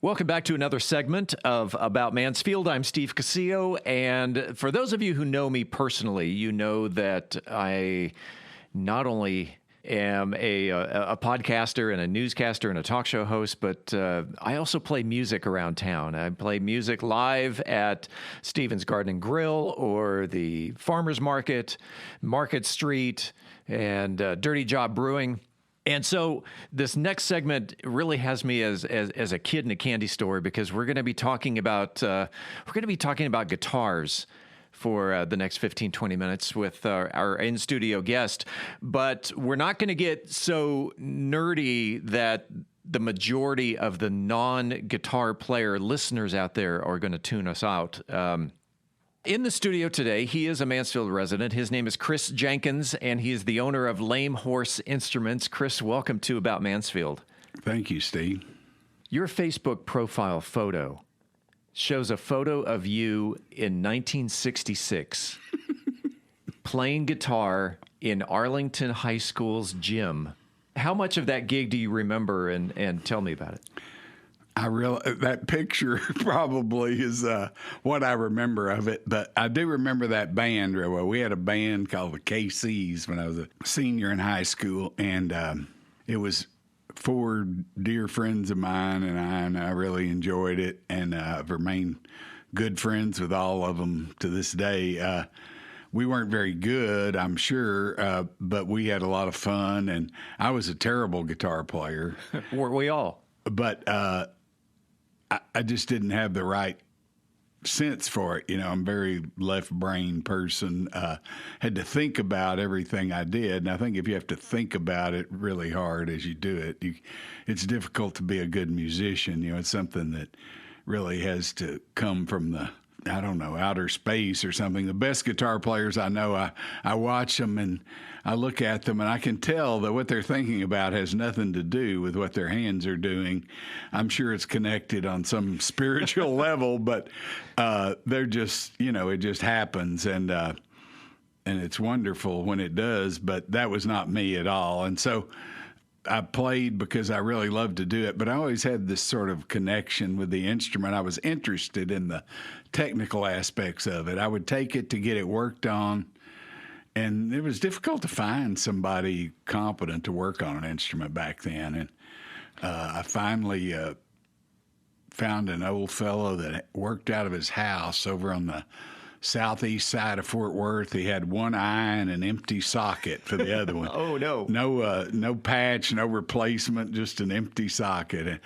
Welcome back to another segment of About Mansfield. I'm Steve Cosio, and for those of you who know me personally, you know that I not only am a podcaster and a newscaster and a talk show host, but I also play music around town. I play music live at Stephen's Garden and Grill or the Farmers Market, Market Street, and Dirty Job Brewing. And so this next segment really has me as a kid in a candy store, because we're going to be talking about guitars for the next 15, 20 minutes with our in-studio guest. But we're not going to get so nerdy that the majority of the non-guitar player listeners out there are going to tune us out. In the studio today, he is a Mansfield resident. His name is Chris Jenkins, and he is the owner of Lame Horse Instruments. Chris, welcome to About Mansfield. Thank you, Steve. Your Facebook profile photo shows a photo of you in 1966 playing guitar in Arlington High School's gym. How much of that gig do you remember, and tell me about it? That picture probably is what I remember of it, but I do remember that band real well. We had a band called the KCs when I was a senior in high school, and it was four dear friends of mine and I really enjoyed it, and I've remained good friends with all of them to this day. We weren't very good, I'm sure, but we had a lot of fun, and I was a terrible guitar player. Weren't we all? But I just didn't have the right sense for it. You know, I'm a very left-brain person. Had to think about everything I did, and I think if you have to think about it really hard as you do it, it's difficult to be a good musician. You know, it's something that really has to come from the, I don't know, outer space or something. The best guitar players I know, I watch them and I look at them and I can tell that what they're thinking about has nothing to do with what their hands are doing. I'm sure it's connected on some spiritual level, but they're just, you know, it just happens, and it's wonderful when it does, but that was not me at all. And so I played because I really loved to do it, but I always had this sort of connection with the instrument. I was interested in the technical aspects of it. I would take it to get it worked on, and it was difficult to find somebody competent to work on an instrument back then. And I finally found an old fellow that worked out of his house over on the southeast side of Fort Worth. He had one eye and an empty socket for the other one. Oh, no. No patch, no replacement, just an empty socket.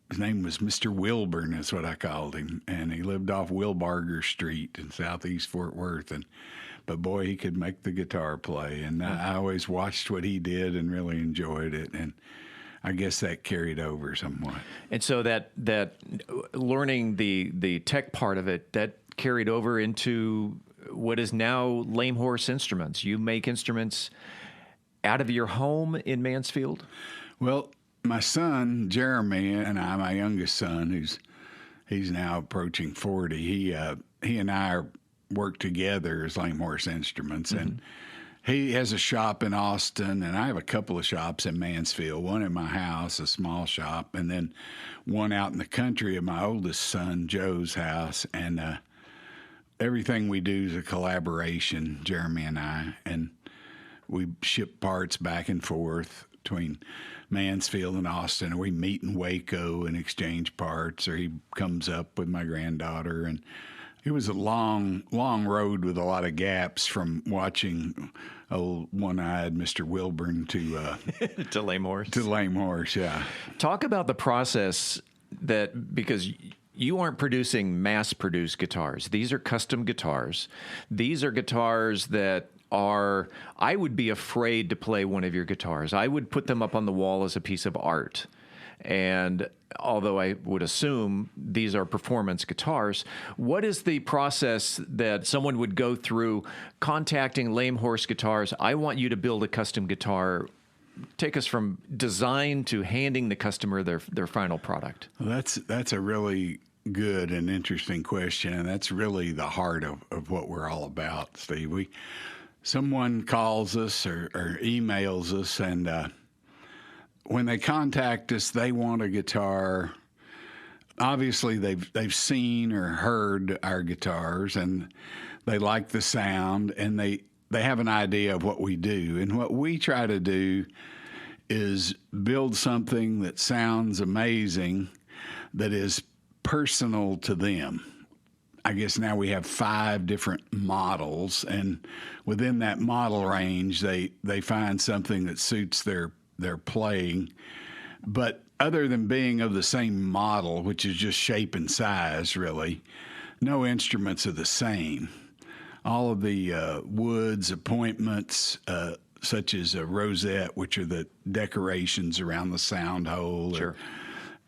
His name was Mr. Wilburn, is what I called him, and he lived off Wilbarger Street in southeast Fort Worth. But boy, he could make the guitar play, and I always watched what he did and really enjoyed it, and I guess that carried over somewhat. And so that learning the tech part of it, that carried over into what is now Lame Horse Instruments. You make instruments out of your home in Mansfield? Well, my son, Jeremy, and I, my youngest son, he's now approaching 40, he and I work together as Lame Horse Instruments, and he has a shop in Austin, and I have a couple of shops in Mansfield, one in my house, a small shop, and then one out in the country at my oldest son, Joe's house. And everything we do is a collaboration, Jeremy and I, and we ship parts back and forth between Mansfield and Austin, and we meet in Waco and exchange parts, or he comes up with my granddaughter. And it was a long, long road with a lot of gaps from watching old one-eyed Mr. Wilburn to to Lame Horse. To Lame Horse, yeah. Talk about the process because you aren't producing mass-produced guitars. These are custom guitars. These are guitars that I would be afraid to play one of your guitars. I would put them up on the wall as a piece of art. And although I would assume these are performance guitars, what is the process that someone would go through contacting Lame Horse Guitars? I want you to build a custom guitar. Take us from design to handing the customer their final product. Well, that's a really good and interesting question, and that's really the heart of what we're all about, Steve. Someone calls us or emails us, and when they contact us, they want a guitar obviously they've seen or heard our guitars, and they like the sound, and they have an idea of what we do. And what we try to do is build something that sounds amazing, that is personal to them. I guess now we have 5 different models, and within that model range, they find something that suits their playing. But other than being of the same model, which is just shape and size, really, no instruments are the same. All of the woods, appointments, such as a rosette, which are the decorations around the sound hole, Sure.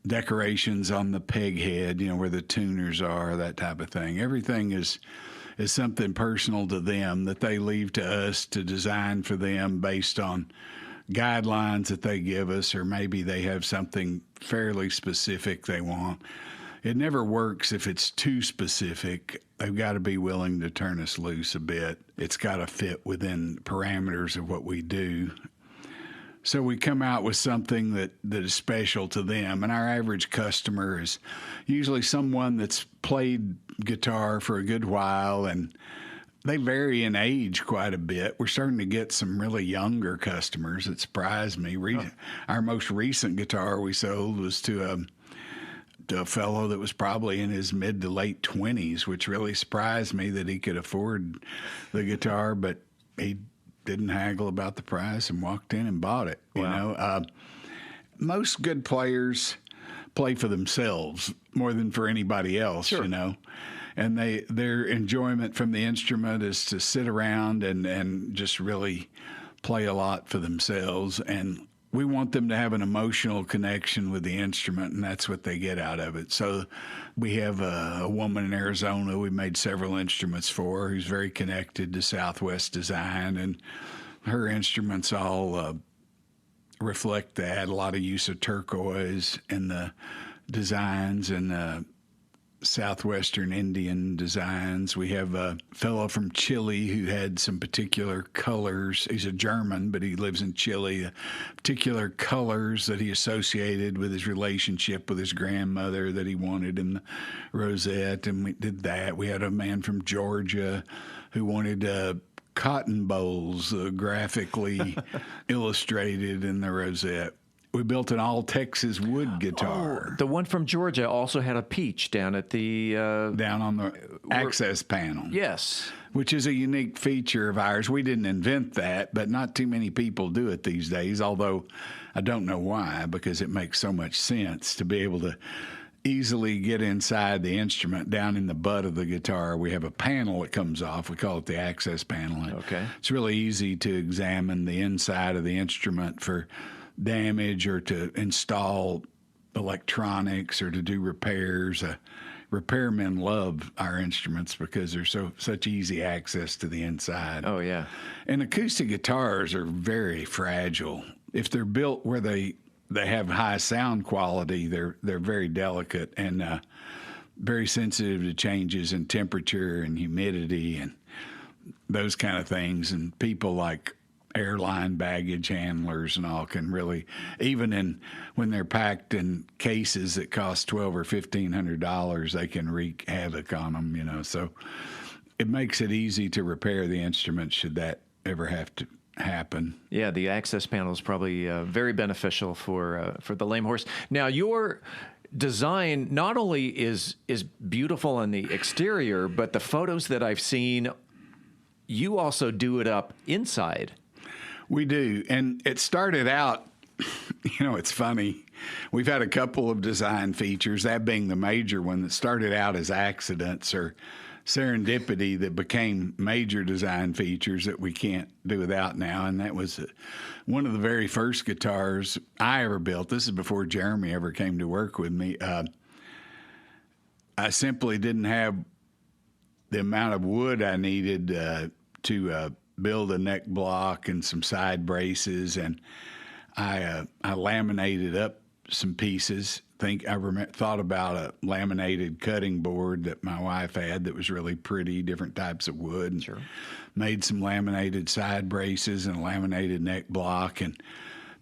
decorations on the peg head, where the tuners are, that type of thing. Everything is something personal to them that they leave to us to design for them based on guidelines that they give us, or maybe they have something fairly specific they want. It never works if it's too specific. They've got to be willing to turn us loose a bit. It's got to fit within parameters of what we do. So we come out with something that is special to them. And our average customer is usually someone that's played guitar for a good while, and they vary in age quite a bit. We're starting to get some really younger customers that surprised me. Our most recent guitar we sold was to a fellow that was probably in his mid to late 20s, which really surprised me that he could afford the guitar, but he didn't haggle about the price and walked in and bought it. Wow. Most good players play for themselves more than for anybody else, Sure. And their enjoyment from the instrument is to sit around and just really play a lot for themselves. And we want them to have an emotional connection with the instrument, and that's what they get out of it. So we have a woman in Arizona we made several instruments for, who's very connected to Southwest design, and her instruments all reflect that. A lot of use of turquoise in the designs, and Southwestern Indian designs. We have a fellow from Chile who had some particular colors. He's a German, but he lives in Chile. Particular colors that he associated with his relationship with his grandmother that he wanted in the rosette, and we did that. We had a man from Georgia who wanted cotton bowls graphically illustrated in the rosette. We built an all-Texas wood guitar. Oh, the one from Georgia also had a peach down at the... down on the access panel. Yes. Which is a unique feature of ours. We didn't invent that, but not too many people do it these days, although I don't know why, because it makes so much sense to be able to easily get inside the instrument. Down in the butt of the guitar, we have a panel that comes off. We call it the access panel. Okay. It's really easy to examine the inside of the instrument for damage, or to install electronics, or to do repairs. Repairmen love our instruments because there's such easy access to the inside. Oh, yeah. And acoustic guitars are very fragile. If they're built where they have high sound quality, they're very delicate and very sensitive to changes in temperature and humidity and those kind of things. And people like airline baggage handlers and all can really, even when they're packed in cases that cost $1,200 or $1,500, they can wreak havoc on them, So it makes it easy to repair the instrument should that ever have to happen. Yeah, the access panel is probably very beneficial for the lame horse. Now, your design not only is beautiful on the exterior, but the photos that I've seen, you also do it up inside. We do. And it started out, it's funny. We've had a couple of design features, that being the major one, that started out as accidents or serendipity that became major design features that we can't do without now. And that was one of the very first guitars I ever built. This is before Jeremy ever came to work with me. I simply didn't have the amount of wood I needed to build a neck block and some side braces, and I laminated up some pieces. Thought about a laminated cutting board that my wife had that was really pretty, different types of wood. And Sure. made some laminated side braces and a laminated neck block, and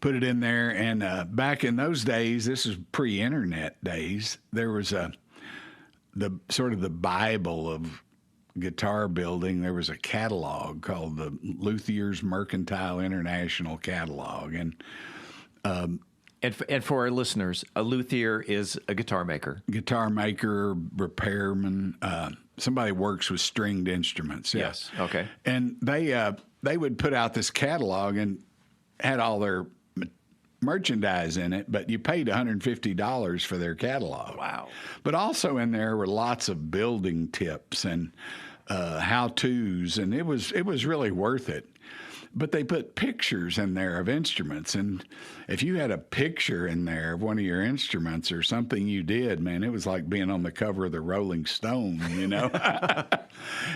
put it in there. And back in those days, this is pre-internet days, there was the sort of the Bible of guitar building. There was a catalog called the Luthier's Mercantile International Catalog. And for our listeners, a luthier is a guitar maker. Guitar maker, repairman, somebody works with stringed instruments. Yeah. Yes. Okay. And they would put out this catalog and had all their merchandise in it, but you paid $150 for their catalog. Wow. But also in there were lots of building tips and how-tos, and it was really worth it. But they put pictures in there of instruments, and if you had a picture in there of one of your instruments or something you did, man, it was like being on the cover of the Rolling Stone, you know?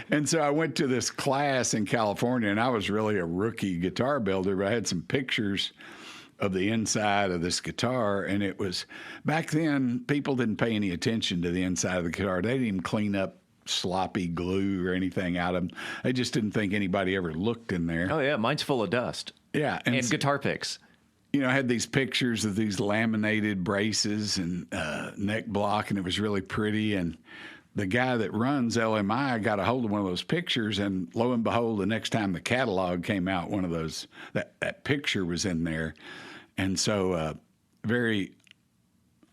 And so I went to this class in California, and I was really a rookie guitar builder, but I had some pictures of the inside of this guitar, and it was, back then, people didn't pay any attention to the inside of the guitar. They didn't even clean up sloppy glue or anything out of them. They just didn't think anybody ever looked in there. Oh, yeah. Mine's full of dust. Yeah. And guitar picks. You know, I had these pictures of these laminated braces and neck block, and it was really pretty. And the guy that runs LMI got a hold of one of those pictures, and lo and behold, the next time the catalog came out, one of those, that picture was in there. And so very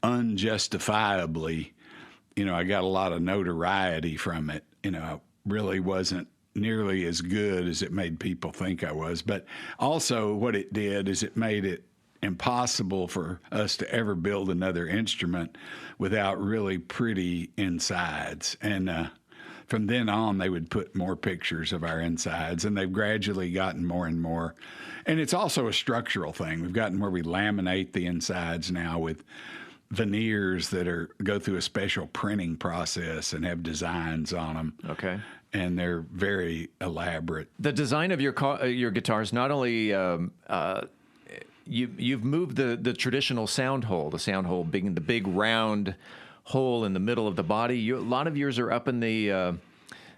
unjustifiably, you know, I got a lot of notoriety from it. You know, I really wasn't nearly as good as it made people think I was. But also what it did is it made it impossible for us to ever build another instrument without really pretty insides. And from then on, they would put more pictures of our insides, and they've gradually gotten more and more. And it's also a structural thing. We've gotten where we laminate the insides now with veneers that go through a special printing process and have designs on them. Okay. And they're very elaborate. The design of your guitars, not only you've moved the traditional sound hole, the sound hole being the big round hole in the middle of the body. A lot of yours are up in the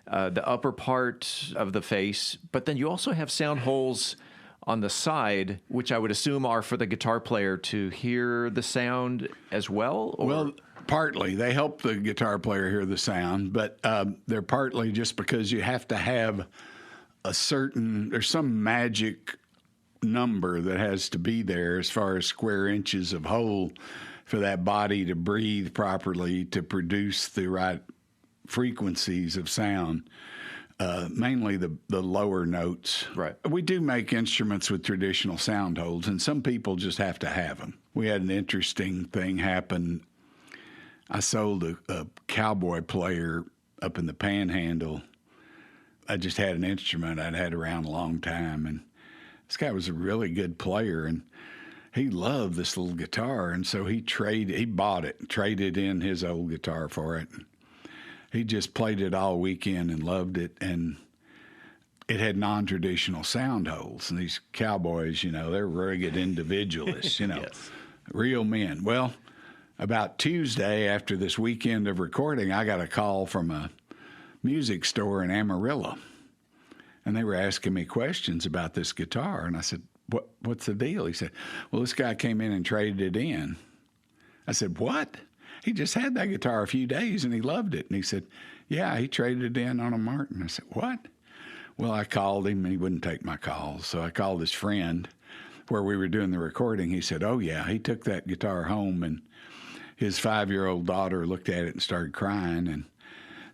upper part of the face, but then you also have sound holes on the side, which I would assume are for the guitar player to hear the sound as well? Or? Well, partly. They help the guitar player hear the sound, but they're partly just because you have to have there's some magic number that has to be there as far as square inches of hole for that body to breathe properly, to produce the right frequencies of sound. Mainly the lower notes. Right. We do make instruments with traditional sound holes, and some people just have to have them. We had an interesting thing happen. I sold a cowboy player up in the Panhandle. I just had an instrument I'd had around a long time, and this guy was a really good player, and he loved this little guitar, and so he bought it and traded in his old guitar for it. He just played it all weekend and loved it, and it had non-traditional sound holes. And these cowboys, you know, they're rugged individualists, you know, Yes. Real men. Well, about Tuesday after this weekend of recording, I got a call from a music store in Amarillo, and they were asking me questions about this guitar. And I said, what's the deal? He said, well, this guy came in and traded it in. I said, what? He just had that guitar a few days, and he loved it. And he said, yeah, he traded it in on a Martin. I said, what? Well, I called him, and he wouldn't take my calls. So I called his friend where we were doing the recording. He said, oh, yeah, he took that guitar home, and his 5-year-old daughter looked at it and started crying and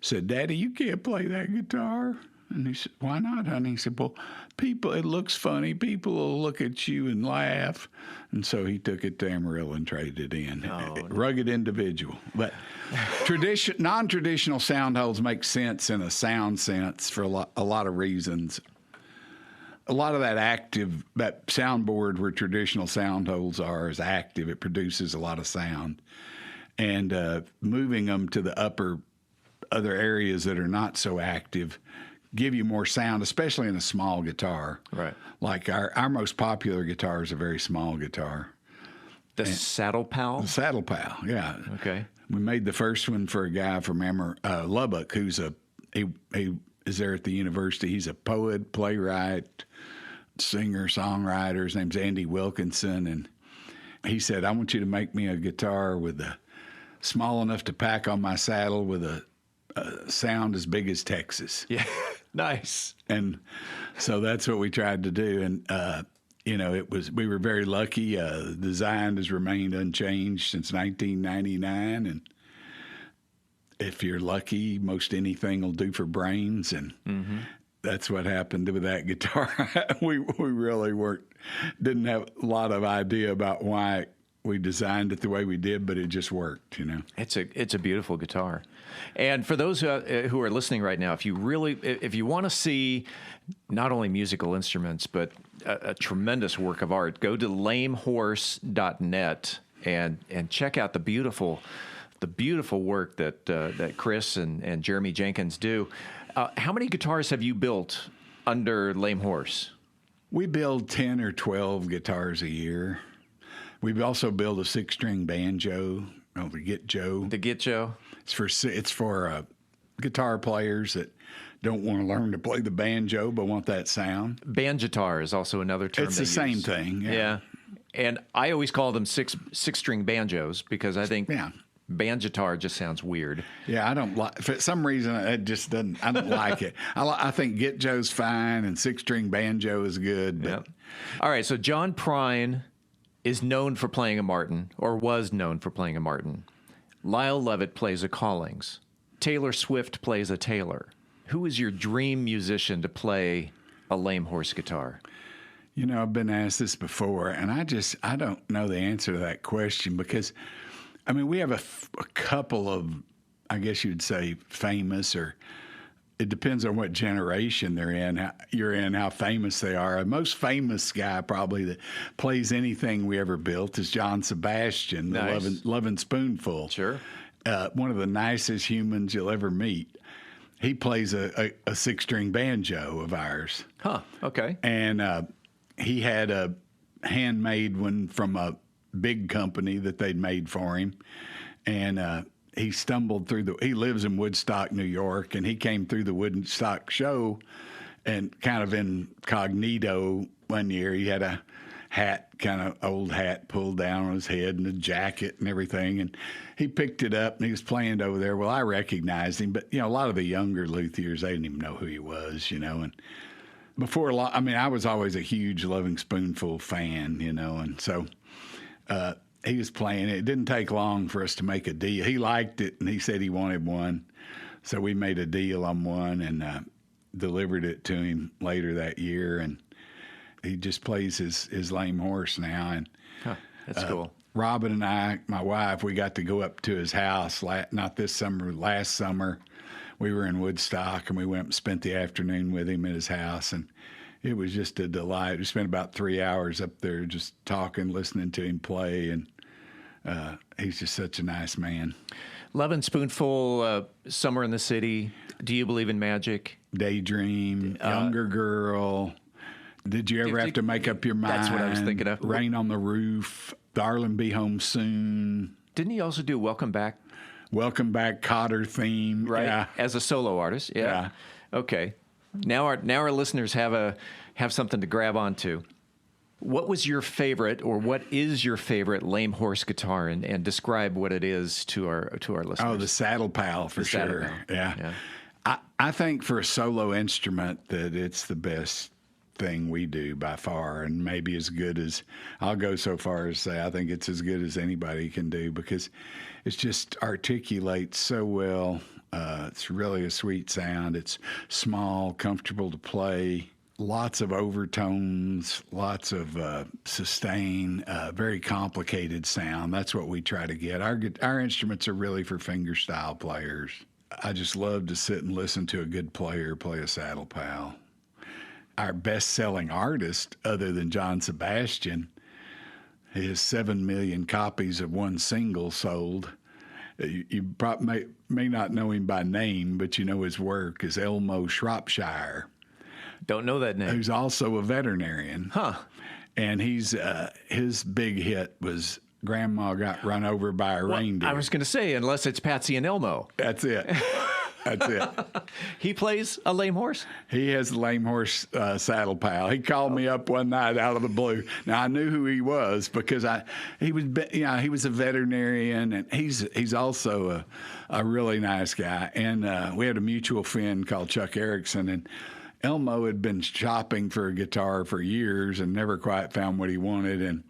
said, Daddy, you can't play that guitar. And he said, why not, honey? He said, well, it looks funny. People will look at you and laugh. And so he took it to Amarillo and traded it in. Oh, no. Rugged individual. But non-traditional sound holes make sense in a sound sense for a lot of reasons. A lot of that soundboard where traditional sound holes are is active. It produces a lot of sound. And moving them to the other areas that are not so active give you more sound, especially in a small guitar. Right. Like our most popular guitar is a very small guitar. The Saddle Pal? The Saddle Pal, yeah. Okay. We made the first one for a guy from Lubbock who's he is there at the university. He's a poet, playwright, singer-songwriter. His name's Andy Wilkinson, and he said, I want you to make me a guitar with a small enough to pack on my saddle with a sound as big as Texas. Yeah, nice. And so that's what we tried to do. And, we were very lucky. The design has remained unchanged since 1999. And if you're lucky, most anything will do for brains. And that's what happened with that guitar. we really didn't have a lot of idea about why we designed it the way we did, but it just worked, It's a beautiful guitar. And for those who are listening right now, if you want to see not only musical instruments, but a tremendous work of art, go to lamehorse.net and check out the beautiful work that Chris and Jeremy Jenkins do. How many guitars have you built under Lame Horse? We build 10 or 12 guitars a year. We also build a 6-string banjo, the Get Joe. The Get Joe. It's for guitar players that don't want to learn to play the banjo but want that sound. Banjitar is also another term. It's the same thing. Yeah. And I always call them six-string banjos because I think banjitar just sounds weird. Yeah, I don't like. For some reason, it just doesn't. I don't like it. I think Get Joe's fine and 6-string banjo is good. But. Yeah. All right. So John Prine is known for playing a Martin, or was known for playing a Martin. Lyle Lovett plays a Collings. Taylor Swift plays a Taylor. Who is your dream musician to play a Lame Horse guitar? I've been asked this before, and I don't know the answer to that question because, we have a couple of, I guess you'd say, famous, or it depends on what generation you're in, how famous they are. The most famous guy probably that plays anything we ever built is John Sebastian, nice. the Lovin' Spoonful. Sure. One of the nicest humans you'll ever meet. He plays a 6-string banjo of ours. Huh, okay. And he had a handmade one from a big company that they'd made for him. And he stumbled through he lives in Woodstock, New York, and he came through the Woodstock show and kind of incognito one year. He had a old hat pulled down on his head and a jacket and everything. And he picked it up and he was playing over there. Well, I recognized him, but, a lot of the younger luthiers, they didn't even know who he was, and before long, I was always a huge Loving Spoonful fan, and so he was playing it. It didn't take long for us to make a deal. He liked it and he said he wanted one. So we made a deal on one and delivered it to him later that year. And he just plays his Lame Horse now. And that's cool. Robin and I, my wife, we got to go up to his house, not this summer, last summer. We were in Woodstock, and we went and spent the afternoon with him at his house, and it was just a delight. We spent about 3 hours up there just talking, listening to him play, and he's just such a nice man. Lovin' Spoonful, Summer in the City, Do You Believe in Magic? Daydream, Younger Girl. Did you ever have to make up your mind? That's what I was thinking of. Rain on the Roof, Darling Be Home Soon. Didn't he also do Welcome Back? Welcome Back, Cotter theme. Right, yeah. As a solo artist. Yeah. Okay. Now our listeners have something to grab onto. What was your favorite, or what is your favorite Lame Horse guitar, and describe what it is to our listeners? Oh, the Saddle Pal for sure. Saddle Pal. Yeah. I think for a solo instrument that it's the best thing we do by far, and maybe as good as, I'll go so far as say I think it's as good as anybody can do, because it just articulates so well. It's really a sweet sound. It's small, comfortable to play, lots of overtones, lots of sustain, very complicated sound. That's what we try to get. Our instruments are really for fingerstyle players. I just love to sit and listen to a good player play a Saddle Pal. Our best-selling artist, other than John Sebastian, his 7 million copies of one single sold. You probably may not know him by name, but you know his work, is Elmo Shropshire. Don't know that name. Who's also a veterinarian. Huh. And he's his big hit was Grandma Got Run Over by a Reindeer. I was going to say, unless it's Patsy and Elmo. That's it. That's it. He plays a lame horse? He has a lame horse saddle pal. He called me up one night out of the blue. Now I knew who he was because he was a veterinarian, and he's also a really nice guy. And we had a mutual friend called Chuck Erickson, and Elmo had been shopping for a guitar for years and never quite found what he wanted, and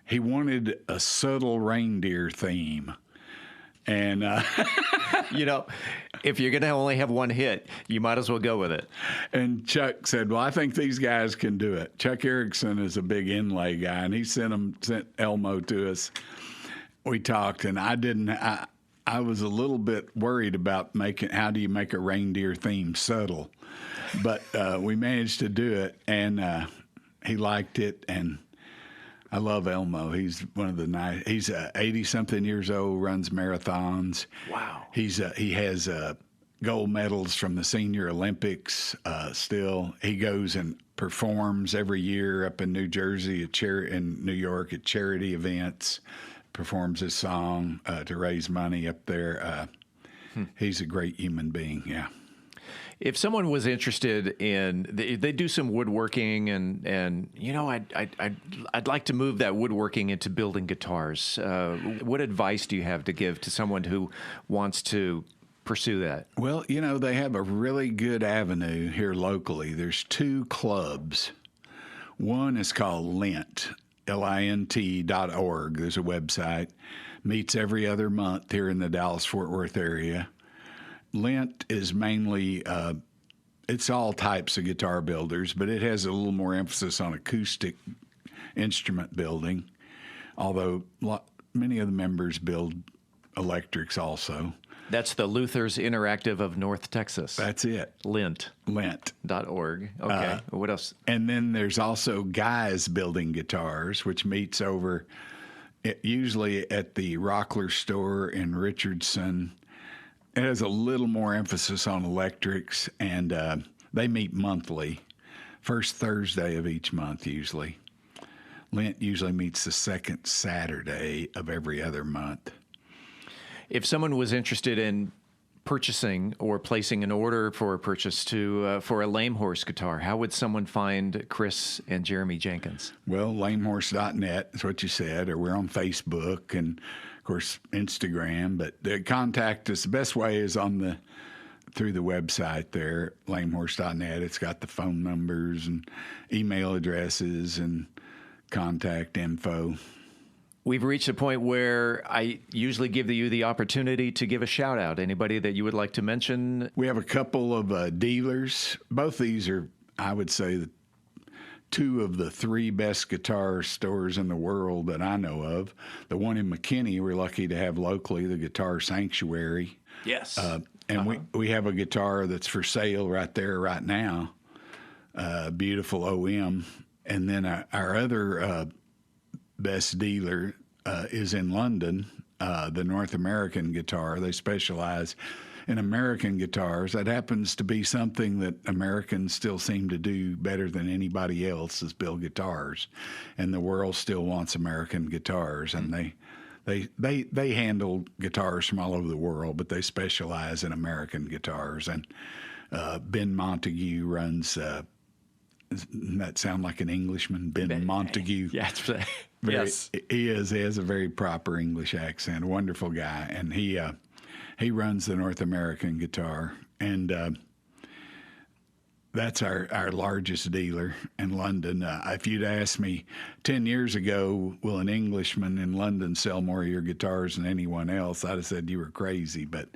he wanted a subtle reindeer theme. And, if you're going to only have one hit, you might as well go with it. And Chuck said, well, I think these guys can do it. Chuck Erickson is a big inlay guy, and he sent Elmo to us. We talked, and I was a little bit worried about how do you make a reindeer theme subtle? But we managed to do it, and he liked it, and I love Elmo. He's one of the nice. He's 80-something years old, runs marathons. Wow. He has gold medals from the Senior Olympics still. He goes and performs every year up in New Jersey, in New York at charity events, performs his song to raise money up there. He's a great human being, yeah. If someone was interested in, they do some woodworking, and I'd like to move that woodworking into building guitars. What advice do you have to give to someone who wants to pursue that? Well, they have a really good avenue here locally. There's 2 clubs. One is called Lint, LINT.org. There's a website. Meets every other month here in the Dallas-Fort Worth area. Lint is mainly, it's all types of guitar builders, but it has a little more emphasis on acoustic instrument building, although many of the members build electrics also. That's the Luthiers Interactive of North Texas. That's it. Lint.org. Okay. What else? And then there's also Guys Building Guitars, which meets usually at the Rockler store in Richardson. It has a little more emphasis on electrics, and they meet monthly, first Thursday of each month usually. Lent usually meets the second Saturday of every other month. If someone was interested in purchasing or placing an order for a purchase for a lame horse guitar, how would someone find Chris and Jeremy Jenkins? Well, lamehorse.net is what you said, or we're on Facebook and, of course, Instagram. But the contact us. The best way is through the website there, lamehorse.net. It's got the phone numbers and email addresses and contact info. We've reached a point where I usually give you the opportunity to give a shout out. Anybody that you would like to mention? We have a couple of dealers. Both these are, I would say, 2 of the 3 best guitar stores in the world that I know of. The one in McKinney, we're lucky to have locally, the Guitar Sanctuary. Yes. And we have a guitar that's for sale right there right now, beautiful OM. And then our other best dealer is in London, the North American Guitar. They specialize in American guitars. That happens to be something that Americans still seem to do better than anybody else, is build guitars. And the world still wants American guitars. And they handle guitars from all over the world, but they specialize in American guitars. And Ben Montague runs... doesn't that sound like an Englishman? Ben Montague. Yeah, yes. He is. He has a very proper English accent. A wonderful guy, and he runs the North American Guitar, and that's our largest dealer in London. If you'd asked me 10 years ago, will an Englishman in London sell more of your guitars than anyone else, I'd have said you were crazy. But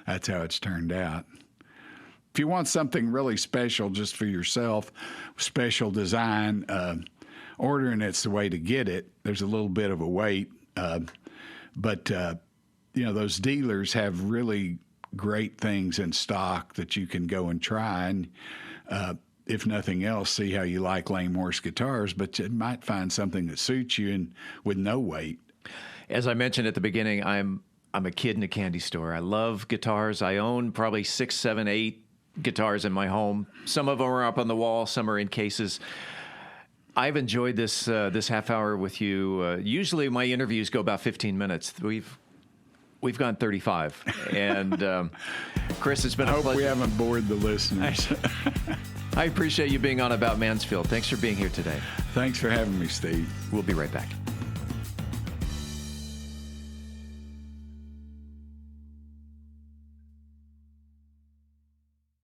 that's how it's turned out. If you want something really special just for yourself, special design, ordering it's the way to get it. There's a little bit of a wait, but those dealers have really great things in stock that you can go and try, and if nothing else, see how you like lame horse guitars. But you might find something that suits you and with no wait. As I mentioned at the beginning, I'm a kid in a candy store. I love guitars. I own probably 6, 7, 8 guitars in my home. Some of them are up on the wall, some are in cases. I've enjoyed this half hour with you. Usually my interviews go about 15 minutes. We've We've gone 35. And Chris, it's been I a hope pleasure. we haven't bored the listeners. I appreciate you being on About Mansfield. Thanks for being here today. Thanks for having me, Steve. We'll be right back.